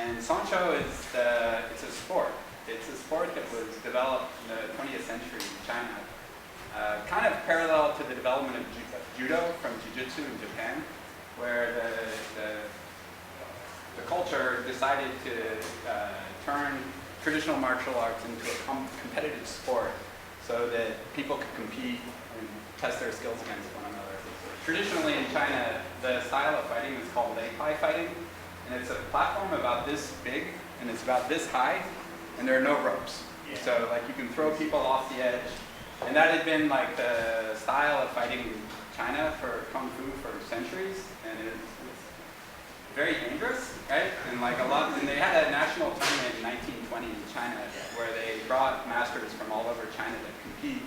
And Sancho is it's a sport. It's a sport that was developed in the 20th century in China, kind of parallel to the development of judo from jiu-jitsu in Japan, where the culture decided to turn traditional martial arts into a competitive sport so that people could compete and test their skills against one another. Traditionally in China, the style of fighting is called leg pie fighting, and it's a platform about this big, and it's about this high, and there are no ropes. Yeah. So like you can throw people off the edge, and that had been like the style of fighting in China for Kung Fu for centuries, and it's very dangerous, right? And like and they had a national tournament in 1920 in China where they brought masters from all over China to compete,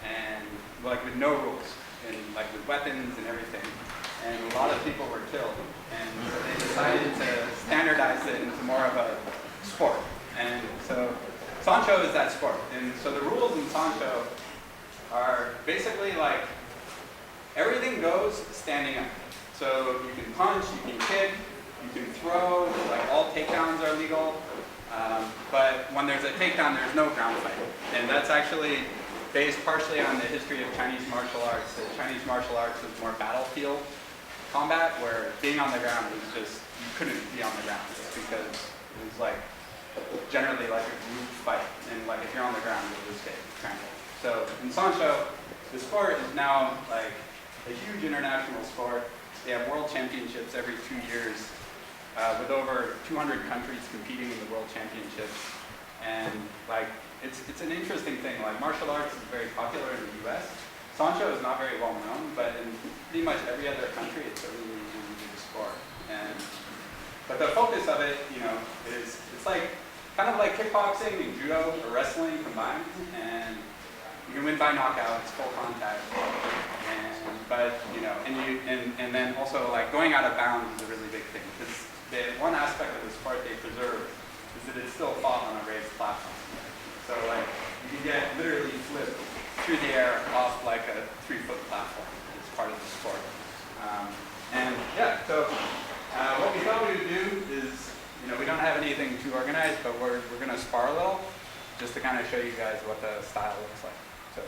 and like with no rules, and like with weapons and everything. And a lot of people were killed, and so they decided to standardize it into more of a sport. And so Sancho is that sport. And so the rules in Sancho are basically like everything goes standing up. So you can punch, you can kick, you can throw, like all takedowns are legal. But when there's a takedown, there's no ground fight. And that's actually based partially on the history of Chinese martial arts. The Chinese martial arts was more battlefield combat, where being on the ground was just, you couldn't be on the ground just because it was like generally like a group fight. And like if you're on the ground, you'll just get trampled. So in Sancho, the sport is now like a huge international sport. They have world championships every 2 years with over 200 countries competing in the world championships. And like, it's an interesting thing. Like martial arts is very popular in the US. Sancho is not very well known, but in pretty much every other country, it's a really, really big sport. But the focus of it, you know, it's like kind of like kickboxing and judo or wrestling combined. And you can win by knockout, it's full contact. But you know, and then also like going out of bounds is a really big thing, because one aspect of the sport they preserve is that it's still fought on a raised platform. So like you can get literally flipped through the air off like a 3-foot platform as part of the sport. And yeah, so what we thought we would do is, you know, we don't have anything too organized, but we're going to spar a little just to kind of show you guys what the style looks like. So.